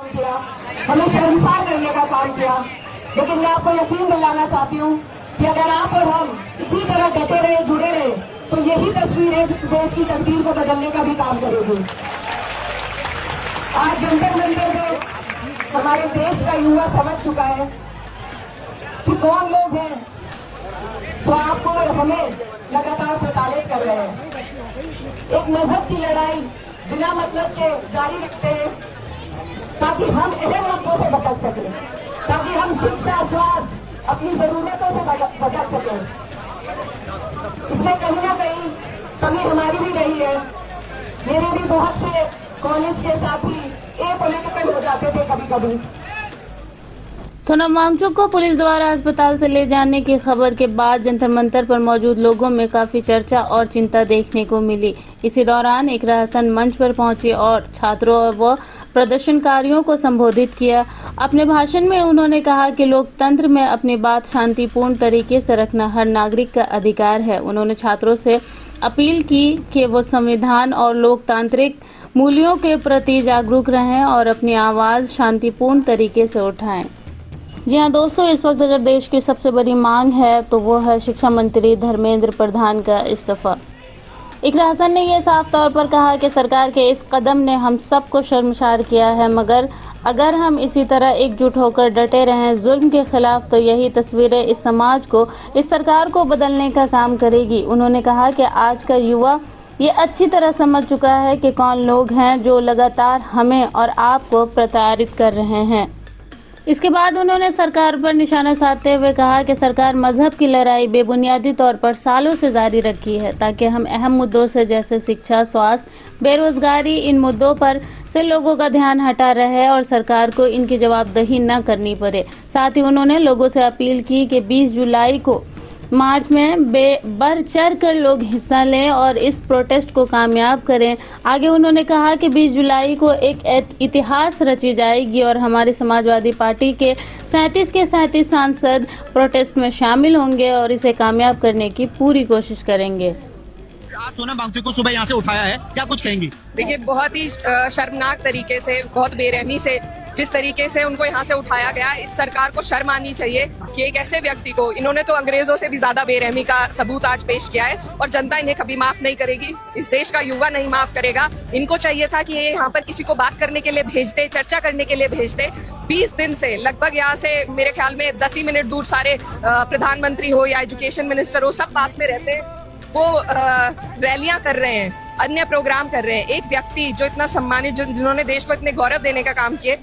किया, हमें शर्मसार करने का काम किया। लेकिन मैं आपको यकीन दिलाना चाहती हूँ कि अगर आप और हम इसी तरह डटे रहे, जुड़े रहे, तो यही तस्वीरें देश की तकदीर को बदलने का भी काम करेगी। आज जंतर मंतर में हमारे देश का युवा समझ चुका है कि कौन लोग हैं तो आपको और हमें लगातार प्रताड़ित कर रहे हैं। एक मजहब की लड़ाई बिना मतलब के जारी रखते हैं ताकि हम अहम मुद्दों से भटक सकें, ताकि हम शिक्षा, स्वास्थ्य, अपनी जरूरतों से भटक सकें। इसमें कहीं ना कहीं कमी हमारी भी रही है। मेरे भी बहुत से कॉलेज के साथी एपॉलिटिकल हो जाते थे कभी कभी। सोनम वांगचुक को पुलिस द्वारा अस्पताल से ले जाने की खबर के बाद जंतर मंतर पर मौजूद लोगों में काफी चर्चा और चिंता देखने को मिली। इसी दौरान इकरा हसन मंच पर पहुंची और छात्रों व प्रदर्शनकारियों को संबोधित किया। अपने भाषण में उन्होंने कहा कि लोकतंत्र में अपनी बात शांतिपूर्ण तरीके से रखना हर नागरिक का अधिकार है। उन्होंने छात्रों से अपील की कि वो संविधान और लोकतांत्रिक मूल्यों के प्रति जागरूक रहें और अपनी आवाज़ शांतिपूर्ण तरीके से उठाएं। जी हाँ दोस्तों, इस वक्त अगर देश की सबसे बड़ी मांग है तो वो है शिक्षा मंत्री धर्मेंद्र प्रधान का इस्तीफा। इकरा हसन ने यह साफ तौर पर कहा कि सरकार के इस कदम ने हम सबको शर्मसार किया है, मगर अगर हम इसी तरह एकजुट होकर डटे रहें जुल्म के खिलाफ तो यही तस्वीरें इस समाज को, इस सरकार को बदलने का काम करेगी। उन्होंने कहा कि आज का युवा ये अच्छी तरह समझ चुका है कि कौन लोग हैं जो लगातार हमें और आपको प्रताड़ित कर रहे हैं। इसके बाद उन्होंने सरकार पर निशाना साधते हुए कहा कि सरकार मजहब की लड़ाई बेबुनियादी तौर पर सालों से जारी रखी है ताकि हम अहम मुद्दों से जैसे शिक्षा, स्वास्थ्य, बेरोजगारी, इन मुद्दों पर से लोगों का ध्यान हटा रहे और सरकार को इनकी जवाबदेही न करनी पड़े। साथ ही उन्होंने लोगों से अपील की कि 20 जुलाई को मार्च में बढ़ चढ़ कर लोग हिस्सा लें और इस प्रोटेस्ट को कामयाब करें। आगे उन्होंने कहा कि 20 जुलाई को एक इतिहास रची जाएगी और हमारी समाजवादी पार्टी के 37 के 37 सांसद प्रोटेस्ट में शामिल होंगे और इसे कामयाब करने की पूरी कोशिश करेंगे। आज सोनम वांगचुक को सुबह यहाँ से उठाया है, क्या कुछ कहेंगी? देखिए, बहुत ही शर्मनाक तरीके से, बहुत बेरहमी से जिस तरीके से उनको यहाँ से उठाया गया, इस सरकार को शर्म आनी चाहिए कि एक ऐसे व्यक्ति को, इन्होंने तो अंग्रेजों से भी ज्यादा बेरहमी का सबूत आज पेश किया है और जनता इन्हें कभी माफ नहीं करेगी। इस देश का युवा नहीं माफ करेगा। इनको चाहिए था कि ये यहाँ पर किसी को बात करने के लिए भेजते, चर्चा करने के लिए भेजते। 20 दिन से लगभग यहाँ से मेरे ख्याल में 10 ही मिनट दूर सारे प्रधानमंत्री हो या एजुकेशन मिनिस्टर हो, सब पास में रहते हैं। वो रैलियां कर रहे हैं, अन्य प्रोग्राम कर रहे हैं। एक व्यक्ति जो इतना सम्मानित, जिन्होंने देश को इतने गौरव देने का काम किए,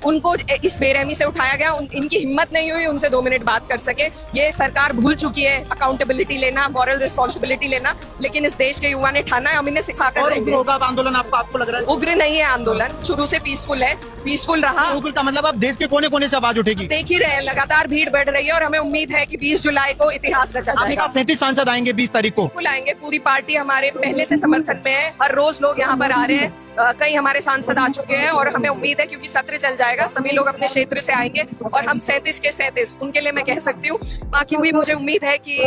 उनको इस बेरहमी से उठाया गया। इनकी हिम्मत नहीं हुई उनसे 2 मिनट बात कर सके। ये सरकार भूल चुकी है अकाउंटेबिलिटी लेना, मॉरल रिस्पॉन्सिबिलिटी लेना, लेकिन इस देश के युवा ने ठाना है, हम इन्हें सिखा कर उग्र होगा आंदोलन आपको लग रहा है? उग्र नहीं है आंदोलन, शुरू से पीसफुल है, पीसफुल रहा। उग्र का मतलब अब देश के कोने कोने से आवाज उठेगी। देख ही रहे हैं, लगातार भीड़ बढ़ रही है और हमें उम्मीद है कि 20 जुलाई को इतिहास रचा जाएगा। 37 सांसद आएंगे 20 तारीख को। बिल्कुल आएंगे, पूरी पार्टी हमारे पहले से समर्थन में है। हर रोज लोग यहाँ पर आ रहे हैं, कई हमारे सांसद आ चुके हैं और हमें उम्मीद है क्योंकि सत्र चल जाएगा, सभी लोग अपने क्षेत्र से आएंगे और हम 37 के 37 उनके लिए मैं कह सकती हूँ। बाकी भी मुझे उम्मीद है कि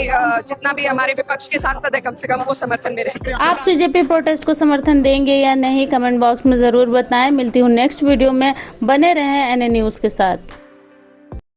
जितना भी हमारे विपक्ष के सांसद है कम से कम वो समर्थन में रहेंगे। आप सीजेपी प्रोटेस्ट को समर्थन देंगे या नहीं, कमेंट बॉक्स में जरूर बताएं। मिलती हूँ नेक्स्ट वीडियो में, बने रहें एनए न्यूज के साथ।